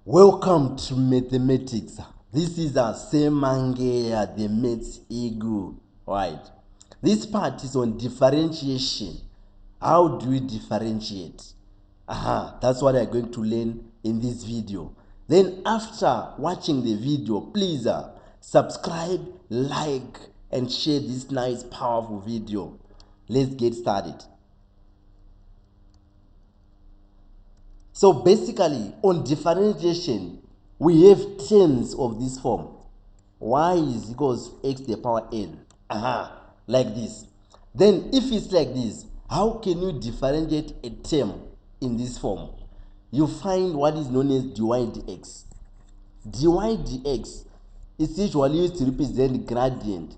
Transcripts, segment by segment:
Welcome to mathematics. This is our same Mangeya, the maths ego, right? This part is on differentiation. How do we differentiate? That's what I'm going to learn in this video. Then after watching the video, please subscribe, like, and share this nice, powerful video. Let's get started. So basically, on differentiation, we have terms of this form. Y is equals x to the power n. Like this. Then if it's like this, how can you differentiate a term in this form? You find what is known as dy dx. Dy dx is usually used to represent gradient.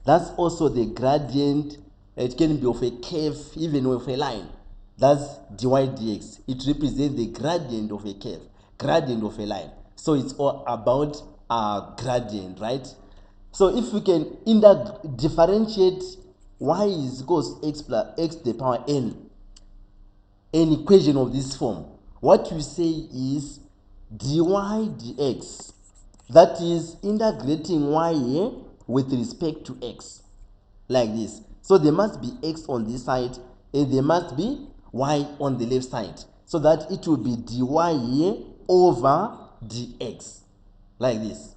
That's also the gradient. It can be of a curve, even of a line. That's dy dx. It represents the gradient of a curve, gradient of a line. So it's all about gradient, right? So if we can differentiate y is equals x plus x to the power n, an equation of this form, what you say is dy dx, that is integrating y here with respect to x, like this. So there must be x on this side and there must be y on the left side, so that it will be dy here over dx, like this.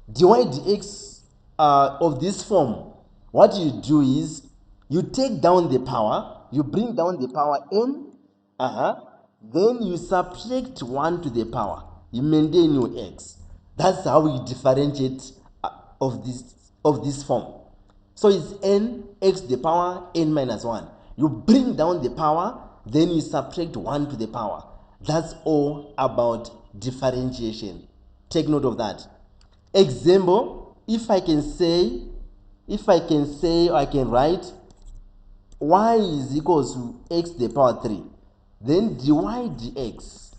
Dy dx of this form, what you do is you take down the power, you bring down the power n, then you subtract 1 to the power, you maintain your x. That's how we differentiate of this form. So it's n x to the power n minus 1. You bring down the power, then you subtract 1 to the power. That's all about differentiation. Take note of that. Example, if I can I can write y is equals to x to the power 3. Then dy dx,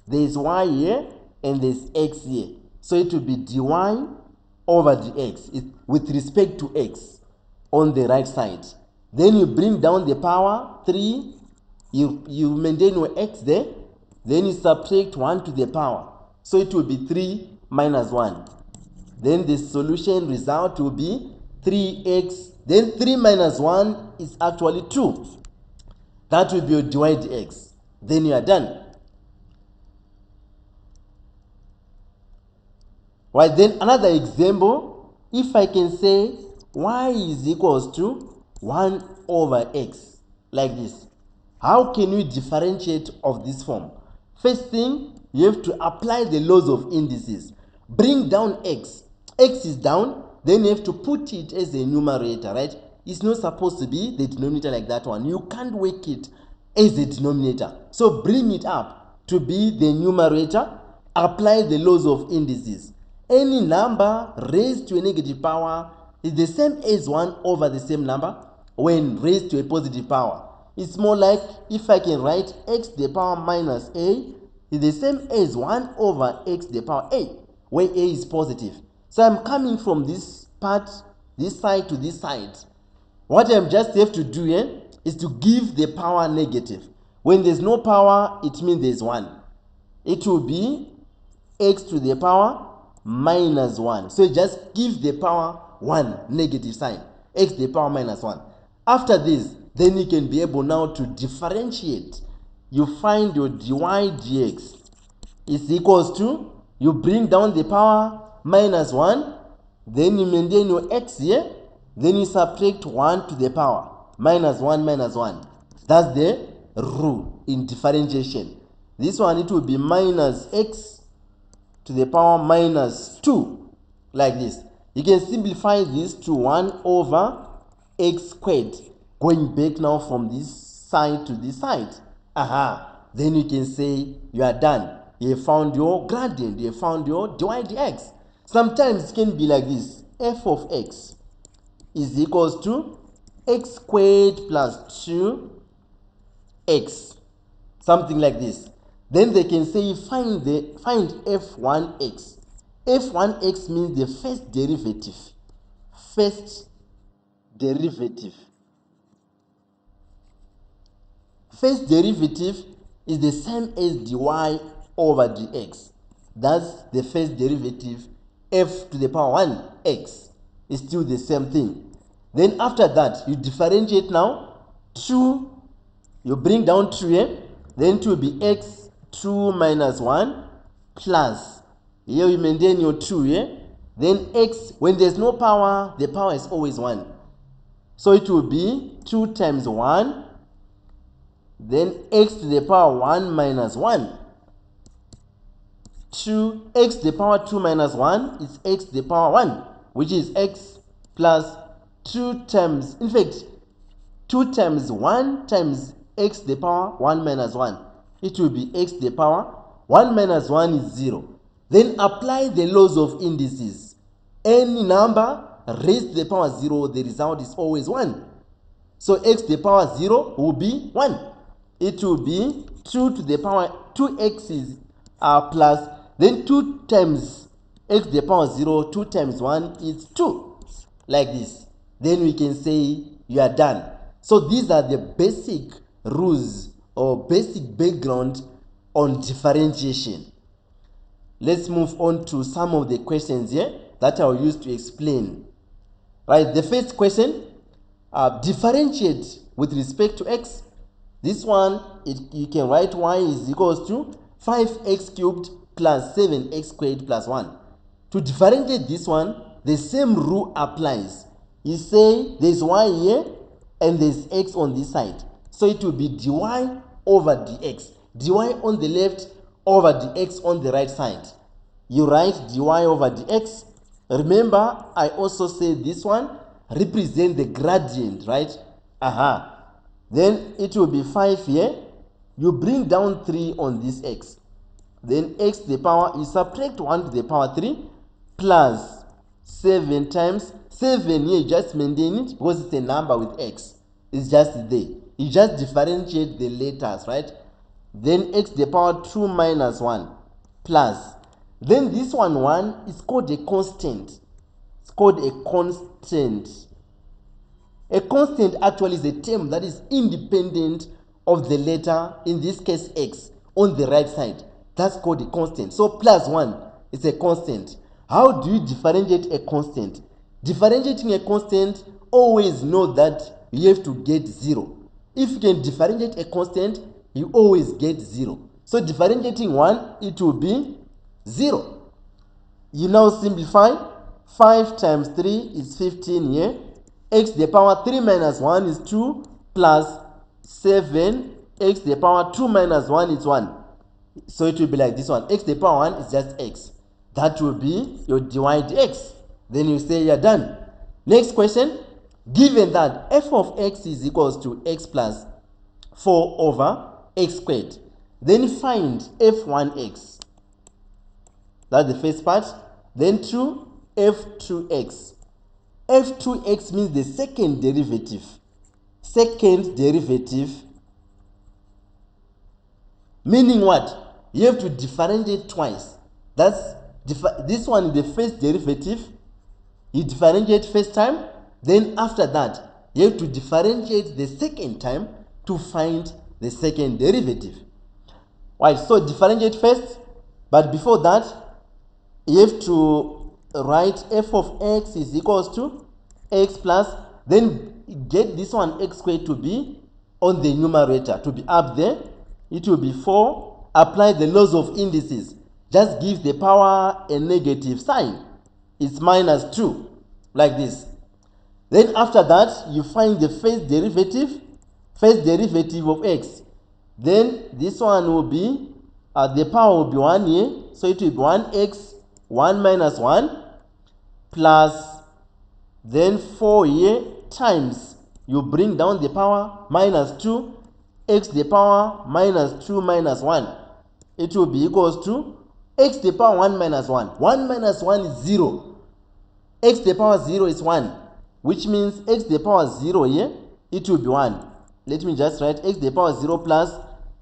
there is y here and there is x here. So it will be dy over dx with respect to x on the right side. Then you bring down the power 3, you maintain your x there, then you subtract 1 to the power. So it will be 3 minus 1. Then the solution result will be 3x. Then 3 minus 1 is actually 2. That will be your dy dx. Then you are done. Right, then another example, if I can say y is equals to 1 over x, like this. How can we differentiate of this form? First thing, you have to apply the laws of indices. Bring down x. X is down, then you have to put it as a numerator, right? It's not supposed to be the denominator like that one. You can't work it as a denominator. So bring it up to be the numerator. Apply the laws of indices. Any number raised to a negative power is the same as 1 over the same number when raised to a positive power. It's more like if I can write x to the power minus a is the same as 1 over x to the power a, where a is positive. So I'm coming from this part, this side to this side. What I just have to do here is to give the power negative. When there's no power, it means there's 1. It will be x to the power minus 1. So just give the power 1, negative sign, x to the power minus 1. After this, then you can be able now to differentiate. You find your dy dx is equals to, you bring down the power minus 1, then you maintain your x here, then you subtract 1 to the power minus 1 minus 1. That's the rule in differentiation. This one, it will be minus x to the power minus 2, like this. You can simplify this to 1 over x squared, going back now from this side to this side. Then you can say you are done. You have found your gradient, you have found your dy dx. Sometimes it can be like this: f of x is equals to x squared plus 2x, something like this. Then they can say find f1x. F1x means the first derivative. First derivative. First derivative is the same as dy over dx. That's the first derivative, f to the power 1 x. Is still the same thing. Then after that, you differentiate now. 2, you bring down 2 here. Then 2 will be x 2 minus 1 plus. Here you maintain your 2 here. Then x, when there's no power, the power is always 1. So it will be 2 times 1. Then x to the power 1 minus 1. 2 x to the power 2 minus 1 is x to the power 1, which is x plus 2 times, in fact, 2 times 1 times x to the power 1 minus 1. It will be x to the power 1 minus 1 is 0. Then apply the laws of indices. Any number raised to the power 0, the result is always 1. So x to the power 0 will be 1. It will be 2 to the power 2x is plus, then 2 times x to the power 0, 2 times 1 is 2. Like this. Then we can say you are done. So these are the basic rules or basic background on differentiation. Let's move on to some of the questions here that I will use to explain. Right, the first question, differentiate with respect to x. This one, you can write y is equals to 5x cubed plus 7x squared plus 1. To differentiate this one, the same rule applies. You say there's y here and there's x on this side. So it will be dy over dx. dy on the left over dx on the right side. You write dy over dx. Remember, I also said this one represent the gradient, right? Then it will be 5 here. You bring down 3 on this x. Then x to the power, you subtract 1 to the power 3 plus 7 times 7 here, you just maintain it because it's a number with x. It's just there. You just differentiate the letters, right? Then x to the power 2 minus 1 plus. Then this one is called a constant. It's called a constant. A constant actually is a term that is independent of the letter, in this case x, on the right side. That's called a constant. So plus 1 is a constant. How do you differentiate a constant? Differentiating a constant, always know that you have to get 0. If you can differentiate a constant, you always get 0. So differentiating 1, it will be 0. You now simplify. 5 times 3 is 15 here. X to the power 3 minus 1 is 2 plus 7. X to the power 2 minus 1 is 1. So it will be like this one. X to the power 1 is just x. That will be your dy dx. Then you say you're done. Next question. Given that f of x is equals to x plus 4 over x squared, then find f1x. That's the first part. Then 2, f2x. f2x means the second derivative. Second derivative, meaning what? You have to differentiate twice. This one is the first derivative. You differentiate first time, then after that, you have to differentiate the second time to find the second derivative. Right, so differentiate first, but before that, you have to write f of x is equals to x plus, then get this one x squared to be on the numerator, to be up there. It will be 4. Apply the laws of indices. Just give the power a negative sign. It's minus 2, like this. Then after that, you find the first derivative of x. Then this one will be, the power will be 1 here. So it will be 1x, 1 minus 1, plus, then 4 here, times, you bring down the power, minus 2, x to the power minus 2 minus 1. It will be equals to x to the power 1 minus 1. 1 minus 1 is 0. X to the power 0 is 1. Which means x to the power 0 here, it will be 1. Let me just write x to the power 0 plus,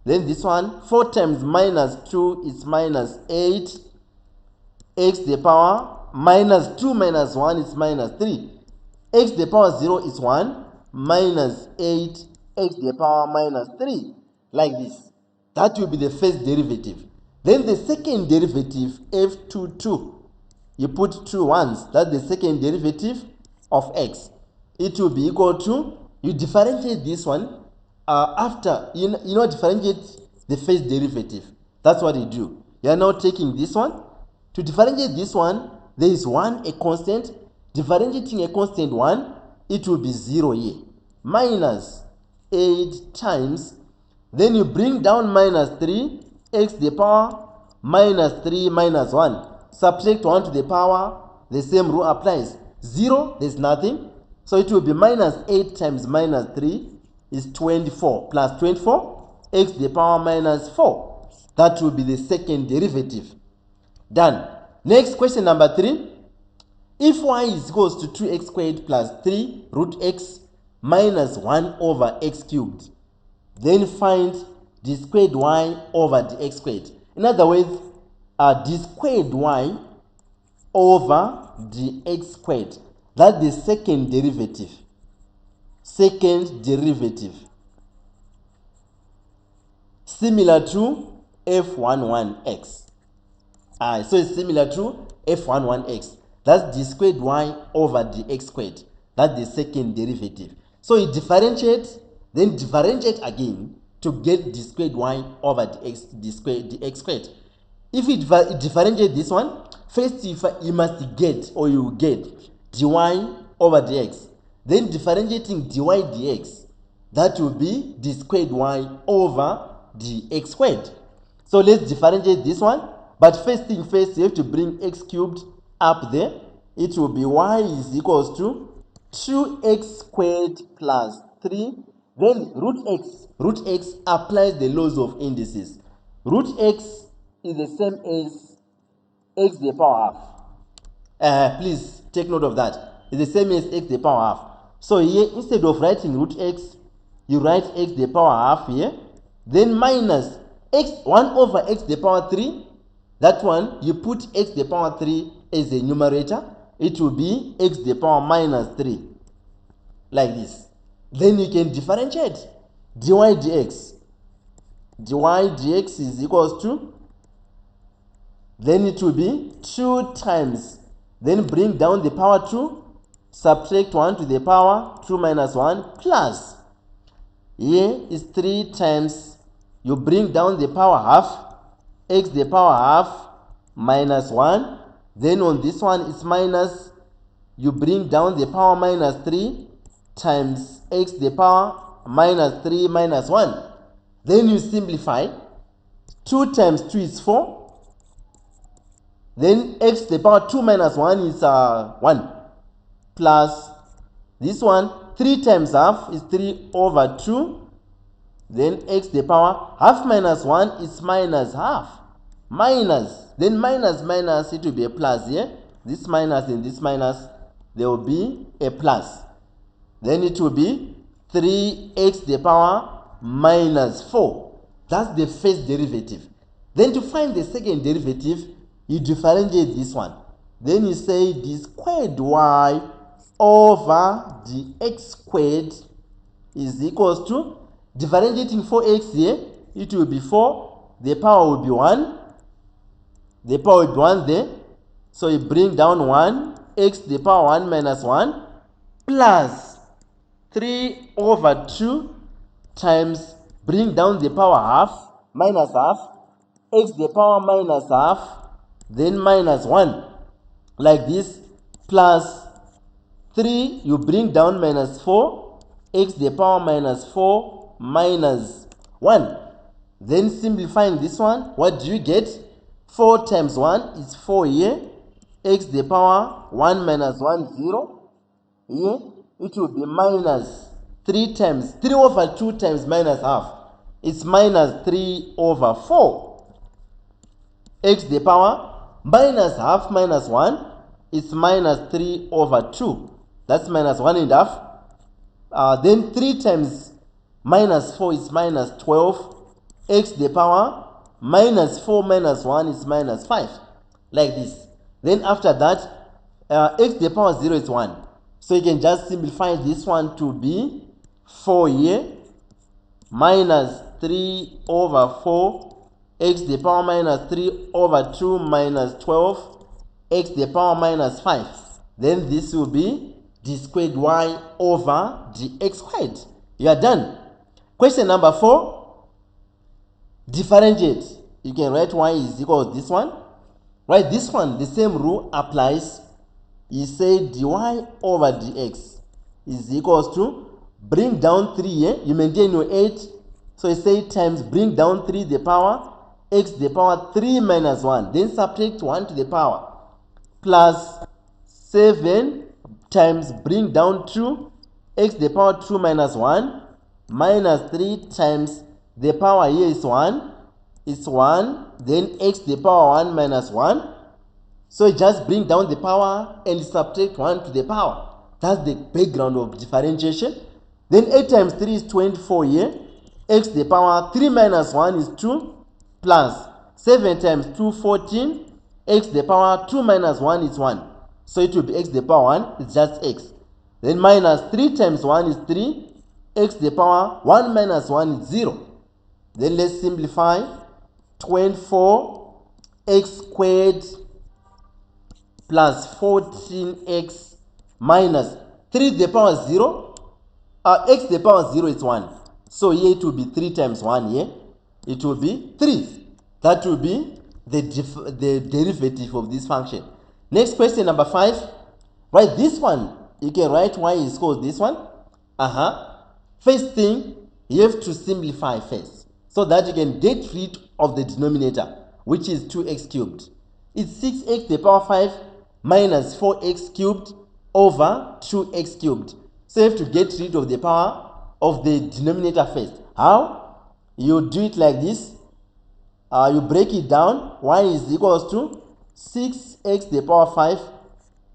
then this one, 4 times minus 2 is minus 8. X to the power minus 2 minus 1 is minus 3. X to the power 0 is 1, minus 8, x to the power minus 3. Like this. That will be the first derivative. Then the second derivative, f22, you put 2 ones, that's the second derivative of x. It will be equal to, you differentiate this one after, differentiate the first derivative. That's what you do. You are now taking this one. To differentiate this one, there is one, a constant. Differentiating a constant 1, it will be 0 here. Minus 8 times, then you bring down minus 3, x to the power minus 3 minus 1. Subtract 1 to the power, the same rule applies. 0, there's nothing. So it will be minus 8 times minus 3 is 24, plus 24, x to the power minus 4. That will be the second derivative. Done. Next, question number 3. If y is equals to 2x squared plus 3 root x minus 1 over x cubed, then find d squared y over dx squared. In other words, d squared y over dx squared. That's the second derivative. Second derivative. Similar to f11x. So it's similar to f11x. That's d squared y over dx squared. That's the second derivative. So you differentiate, then differentiate again to get d squared y over dx squared. If you differentiate this one, first you must get, or you get dy over dx. Then differentiating dy dx, that will be d squared y over dx squared. So let's differentiate this one. But first thing first, you have to bring x cubed up there. It will be y is equals to 2x squared plus 3. Then root x. Root x applies the laws of indices. Root x is the same as x to the power half. Please take note of that. It's the same as x to the power half. So here, instead of writing root x, you write x to the power half here. Then minus x 1 over x to the power 3. That one, you put x to the power 3 as a numerator. It will be x to the power minus 3. Like this. Then you can differentiate. Dy dx. Dy dx is equals to, then it will be 2 times, then bring down the power 2, subtract 1 to the power 2 minus 1, plus, here is 3 times, you bring down the power half, x to the power half minus 1, then on this one it's minus, you bring down the power minus 3 times x to the power minus 3 minus 1. Then you simplify. 2 times 2 is 4. Then x to the power 2 minus 1 is 1. Plus this one, 3 times half is 3 over 2. Then x to the power half minus 1 is minus half. Minus, then minus minus, it will be a plus here. This minus and this minus, there will be a plus. Then it will be 3x to the power minus 4. That's the first derivative. Then to find the second derivative, you differentiate this one. Then you say d squared y over dx squared is equals to, differentiating 4x here, it will be 4. The power will be 1. The power will be 1 there. So you bring down 1, x to the power 1 minus 1, plus 3 over 2 times, bring down the power half, minus half, x to the power minus half, then minus 1, like this, plus 3, you bring down minus 4, x to the power minus 4 minus 1. Then simplifying this one, what do you get? 4 times 1 is 4 here, x to the power 1 minus 1, 0. Here, it will be minus 3 times, 3 over 2 times minus half. It's minus 3 over 4. X to the power minus half minus 1 is minus 3 over 2. That's minus 1 and a half. Then 3 times minus 4 is minus 12. X to the power minus 4 minus 1 is minus 5. Like this. Then after that, x to the power 0 is 1. So you can just simplify this one to be 4 here minus 3 over 4 x to the power minus 3 over 2 minus 12 x to the power minus 5. Then this will be d squared y over dx squared. You are done. Question number 4. Differentiate. You can write y is equal to this one. Right, this one, the same rule applies. You say dy over dx is equals to, bring down 3 here, you maintain your 8. So you say times bring down 3 to the power, x to the power 3 minus 1. Then subtract 1 to the power, plus 7 times bring down 2, x to the power 2 minus 1, minus 3 times the power here is 1. It's 1. Then x to the power 1 minus 1. So just bring down the power and subtract 1 to the power. That's the background of differentiation. Then 8 times 3 is 24 here. X to the power 3 minus 1 is 2, plus 7 times 2, 14. X to the power 2 minus 1 is 1. So it will be x to the power 1, it's just x. Then minus 3 times 1 is 3. X to the power 1 minus 1 is 0. Then let's simplify. 24 x squared plus 14x minus 3 to the power 0. X to the power 0 is 1. So here it will be 3 times 1 here. It will be 3. That will be the derivative of this function. Next question number 5. Write this one. You can write y is equal to this one. First thing, you have to simplify first, so that you can get rid of the denominator, which is 2x cubed. It's 6x to the power 5 minus 4x cubed over 2x cubed. So you have to get rid of the power of the denominator first. How? You do it like this. You break it down. Y is equals to 6x to the power 5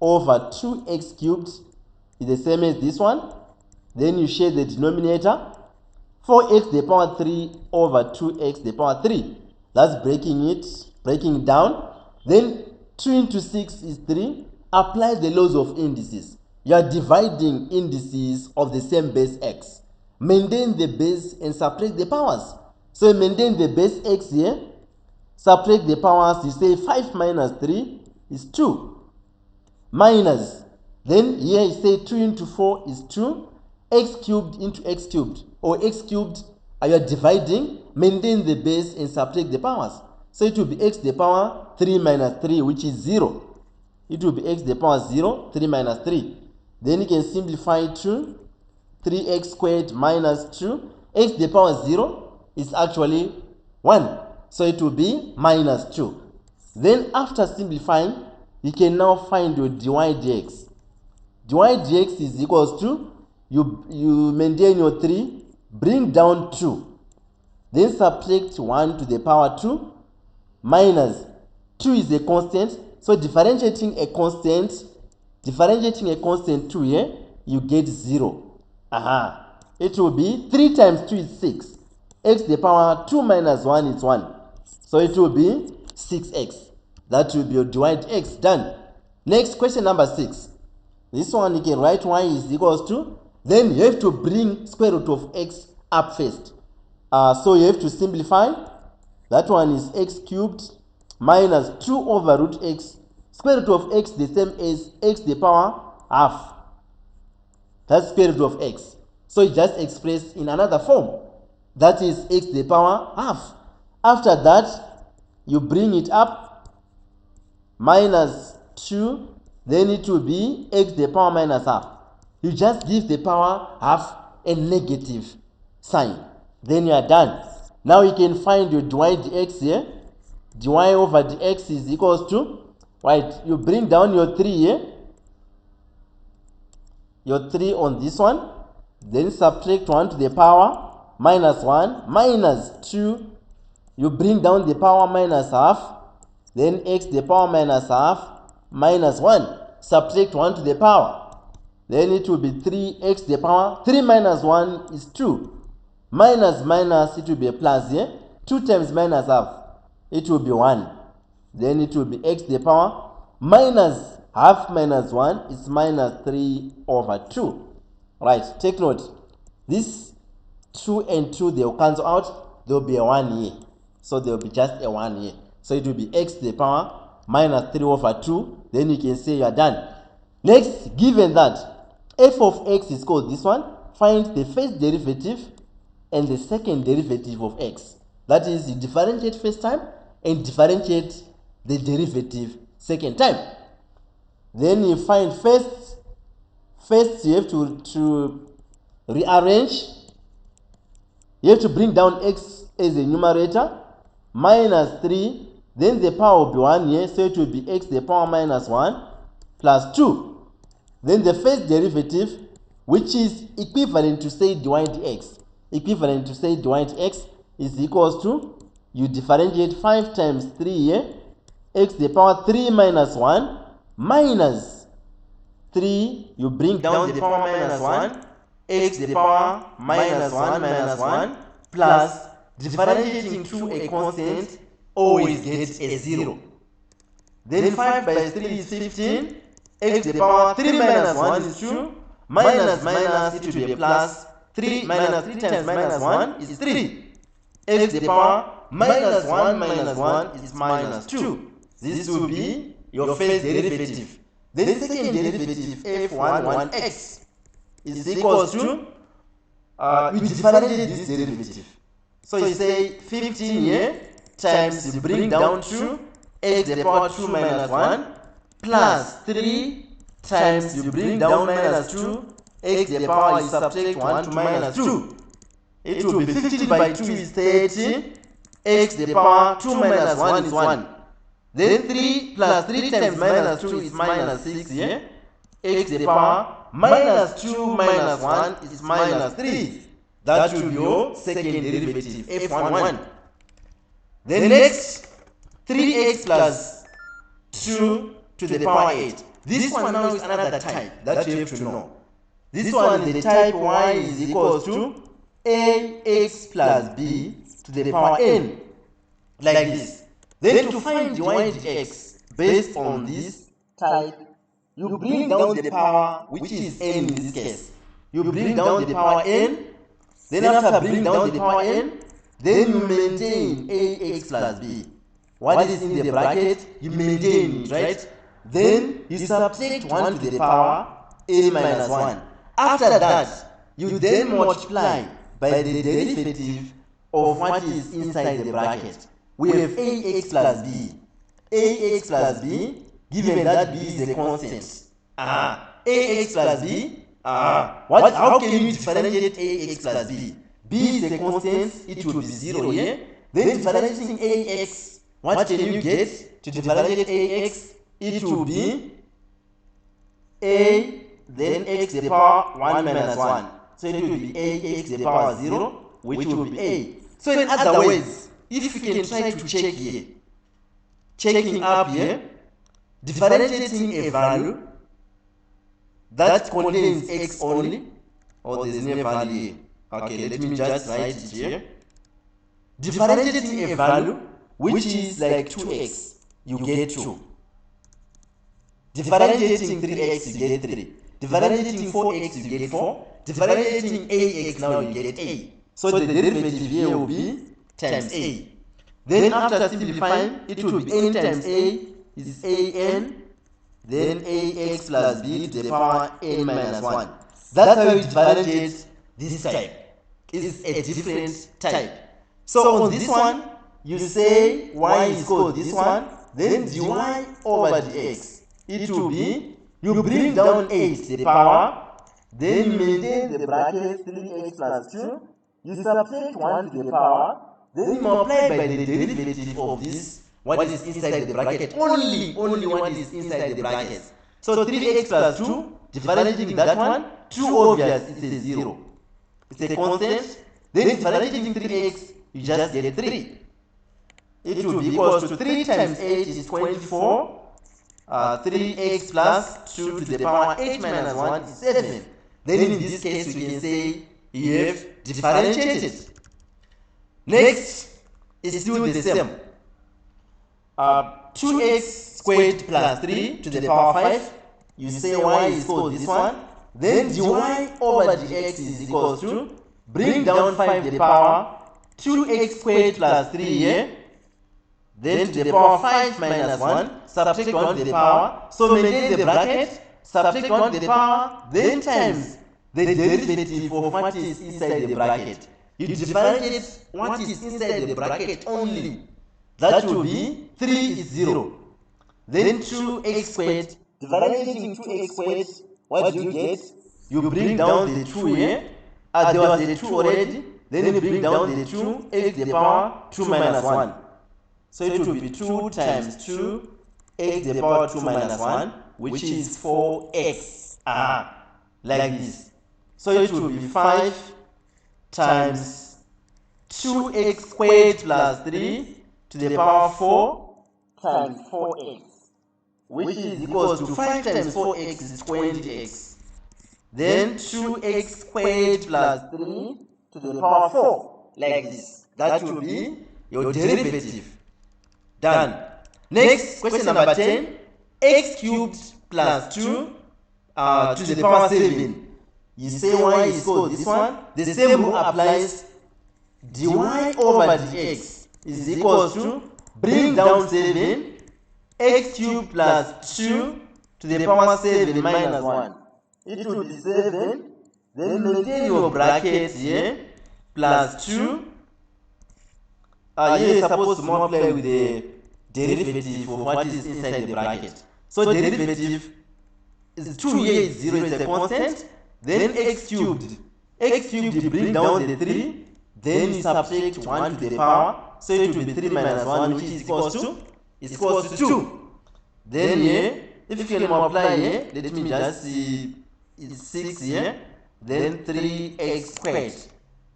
over 2x cubed is the same as this one. Then you share the denominator. 4x to the power 3 over 2x to the power 3. That's breaking it down. Then 2 into 6 is 3. Apply the laws of indices. You are dividing indices of the same base x. Maintain the base and subtract the powers. So you maintain the base x here. Subtract the powers. You say 5 minus 3 is 2. Minus. Then here you say 2 into 4 is 2. X cubed into x cubed. Or x cubed. You are dividing. Maintain the base and subtract the powers. So it will be x to the power 3 minus 3, which is 0. It will be x to the power 0, 3 minus 3. Then you can simplify to 3x squared minus 2. X to the power 0 is actually 1. So it will be minus 2. Then after simplifying, you can now find your dy dx. Dy dx is equals to, you maintain your 3, bring down 2. Then subtract 1 to the power 2. Minus 2 is a constant, so differentiating a constant 2 here, you get 0. It will be 3 times 2 is 6. X to the power 2 minus 1 is 1. So it will be 6x. That will be your dy dx. Done. Next, question number 6. This one you can write y is equals to, then you have to bring square root of x up first. So you have to simplify. That one is x cubed minus 2 over root x. Square root of x the same as x to the power half. That's square root of x. So it just expressed in another form. That is x to the power half. After that, you bring it up. Minus 2. Then it will be x to the power minus half. You just give the power half a negative sign. Then you are done. Now you can find your dy dx here. Dy over dx is equals to, right, you bring down your 3 here. Your 3 on this one. Then subtract 1 to the power minus 1 minus 2. You bring down the power minus half. Then x to the power minus half minus 1. Subtract 1 to the power. Then it will be 3x to the power. 3 minus 1 is 2. Minus minus, it will be a plus here. 2 times minus half, it will be 1. Then it will be x to the power minus half minus 1 is minus 3 over 2. Right, take note. This 2 and 2, they will cancel out. There will be a 1 here. So there will be just a 1 here. So it will be x to the power minus 3 over 2. Then you can say you are done. Next, given that f of x is called this one, find the first derivative and the second derivative of x. That is, you differentiate first time and differentiate the derivative second time. Then you find first you have to rearrange. You have to bring down x as a numerator, minus 3, then the power will be 1 here, so it will be x to the power minus 1 plus 2. Then the first derivative, which is equivalent to say dy dx, equivalent to say dy dx is equals to, you differentiate 5 times 3 here, x to the power 3 minus 1 minus 3, you bring down the power minus 1, x to the power minus 1 plus, differentiating to a constant always gets a 0. Then 5 by 3 is 15, x to the power 3 minus 1 is 2, minus it will be a plus, 3 minus 3 times minus 1 is 3, x to the power minus 1 is minus 2. This will be your first derivative. Then second derivative, f11x is equals to, you differentiate this derivative. So you say 15 here times, you bring down 2, x to the power 2 minus 1 plus 3 times, you bring down minus 2, x to the power, you subtract 1 to minus 2. It will be 15 by 2 is 30, x to the power 2 minus 1 is 1. Then 3 plus 3 times minus 2 is minus 6 here. X to the power minus 2 minus 1 is minus 3. That will be your second derivative, f11. Then next, 3x plus 2 to the power 8. This one now is another type that you have to know. This one is the type y is equals to ax plus b to the power n, like this. Then to find dy dx based on this type, you bring down the power, which is n in this case. You bring down the power n, then after bring down the power n, then you maintain ax plus b. What is in the bracket, you maintain it, right? Then you subtract 1 to the power n minus 1. After that, you then multiply by the derivative of what is inside the bracket. We have ax plus b. Ax plus b, given that b is a constant. Ax plus b, how can you differentiate ax plus b? B is a constant, it will be 0 here. Then differentiating ax, what can you get to differentiate ax? It will be a, then x to the power 1 minus 1. So it will be ax to the power 0, which will be a. So in other words, if you can try to check here, checking up here, differentiating a value that contains x only, or there's no value here. Okay, let me just write it here. Differentiating a value which is like 2x, you get 2. Differentiating 3x, you get 3. Differentiating 4x, you get 4. Differentiating ax, now you get a. So the derivative here will be times a. Then after simplifying, it will be n times a is an, then ax plus b to the power n minus 1. That's how you differentiate this type. It's a different type. So on this one, you say y is called this one, then dy over dx. It will be, you bring down 8 to the power, then you maintain the bracket 3x plus 2, you subtract 1 to the power, then you multiply by the derivative of this, what is inside the bracket, only what is inside the bracket. So 3x plus 2, differentiating that one, 2 obvious, it's a 0. It's a constant. Then differentiating 3x, you just get 3. It will be equals to 3 times 8 is 24. 3x plus 2 to the power 8 minus 1 is 7. Then in this case, we can say you have differentiated. Next is still the same. 2x squared plus 3 to the power 5. You say y is called this one. Then dy over dx is equals to, bring down 5 to the power 2x squared plus 3 here, then to the power 5 minus 1, subtract 1 to the power, so maintain the bracket, subtract 1 to the power, then times the derivative of what is inside the bracket. You differentiate what is inside the bracket only. That will be 3 is 0. Then 2x squared, differentiating 2x squared, what do you get? You bring down the 2 here, there was the 2 already, then you bring down the 2, x to the power 2 minus 1. So it will be 2 times 2, x to the power 2 minus 1, which is 4x. Like this. So it will be 5 times 2x squared plus 3 to the power 4 times 4x, which is equals to 5 times 4x is 20x. Then 2x squared plus 3 to the power 4, like this. That will be your derivative. Done. Next, question number 10. X cubed plus 2 to the power 7. You say y is equal to this one. The same rule applies. dy over dx is equals to, bring down 7, x cubed plus 2 to the power 7 minus 1. It will be 7. Then maintain your bracket here, plus 2. Here is supposed to multiply with the derivative of what is inside the bracket. So derivative is 2 here is 0, it's a constant. Then x cubed. X cubed, you bring down the 3. Then you subtract 1 to the power. So it will be 3 minus 1, which is equals to 2. Then here, if you can multiply here, let me just see, it's 6 here. Then 3x squared.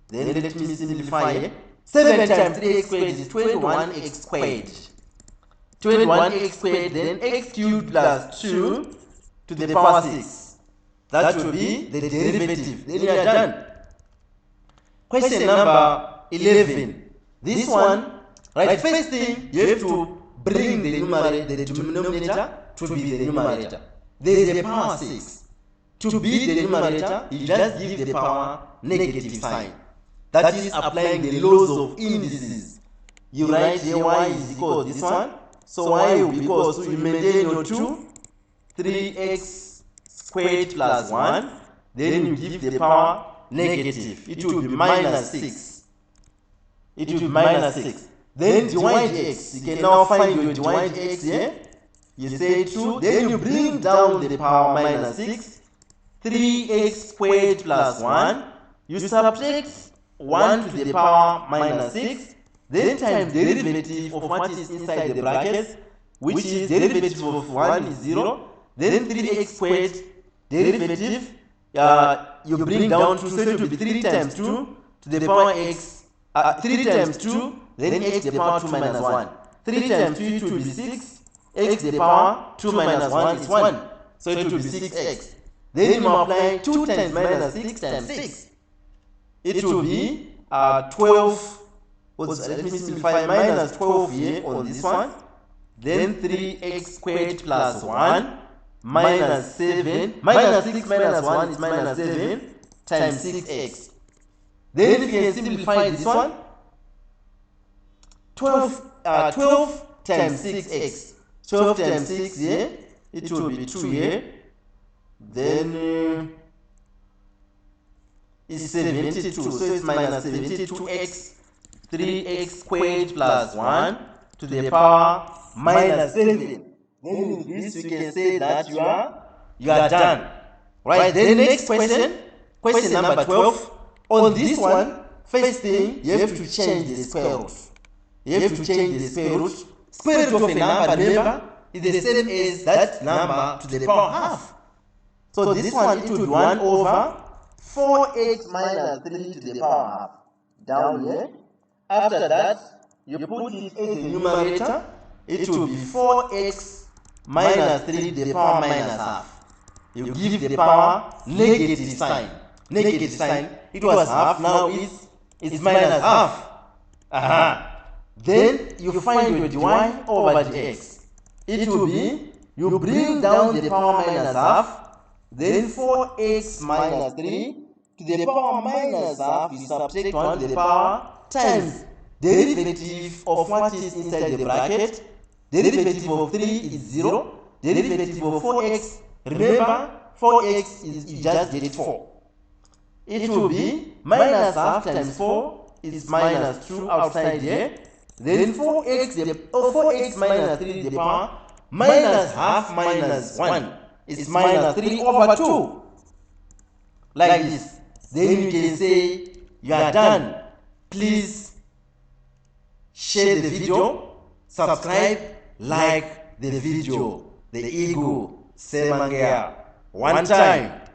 Then let me simplify here. 7 times 3x squared is 21x squared. 21x squared, then x cubed plus 2 to the power 6. That will be the derivative. Then you are done. Question number 11. This one, right, first thing, you have to bring the numerator, the denominator to be the numerator. There is a power 6. To be the numerator, you just give the power negative sign. That is applying the laws of indices. You write here y is equal to this one. So y will be equal to, you maintain your 2, 3x squared plus 1. Then you give the power negative. It will be minus 6. It will be minus 6. Then divide x. You can now find your divide x here. You say 2. Then you bring down the power minus 6. 3x squared plus 1. You subtract 1 to the power minus 6. Then times derivative of what is inside the brackets, which is derivative of 1 is 0. Then 3x squared, derivative, you bring down 2, so it will be 3 times 2 to the power x, 3 times 2, then x to the power 2 minus 1. 3 times 2, it will be 6, x to the power 2 minus 1 is 1, so it will be 6x. Then you multiply 2 times minus 6 times 6. It will be 12, let me simplify, minus 12 here on this one. Then 3x squared plus 1 minus 7, minus 6 minus 1 is minus 7 times 6x. Then if you can simplify this one, 12 times 6x. 12 times 6 here, it will be 2 here. Then is 72, so it's minus 72x, 3x squared plus 1 to the power minus 7. Then with this we can say that you are done. Right, then next question, question number 12. On this one, first thing, you have to change the square root. You have to change the square root. Square root of a number, remember, is the same as that number to the power half. So this one, it will be 1 over 4x minus 3 to the power half. Down here. After that, you put it as a numerator. It will be 4x minus 3 to the power minus half. You give the power negative sign. Negative sign. It was half, now it's minus half. Then you find your dy over dx. It will be, you bring down the power minus half, then 4x minus 3 to the power minus half, we subtract 1 to the power times derivative of what is inside the bracket. Derivative of 3 is 0. Derivative of 4x, remember 4x is you just get 4. It will be minus half times 4 is minus 2 outside here. Then 4x minus 3 to the power minus half minus 1 is minus 3 over 2. Like this. Then you can say you are done. Please share the video, subscribe, like the video. The ego, say Mangeya. One time.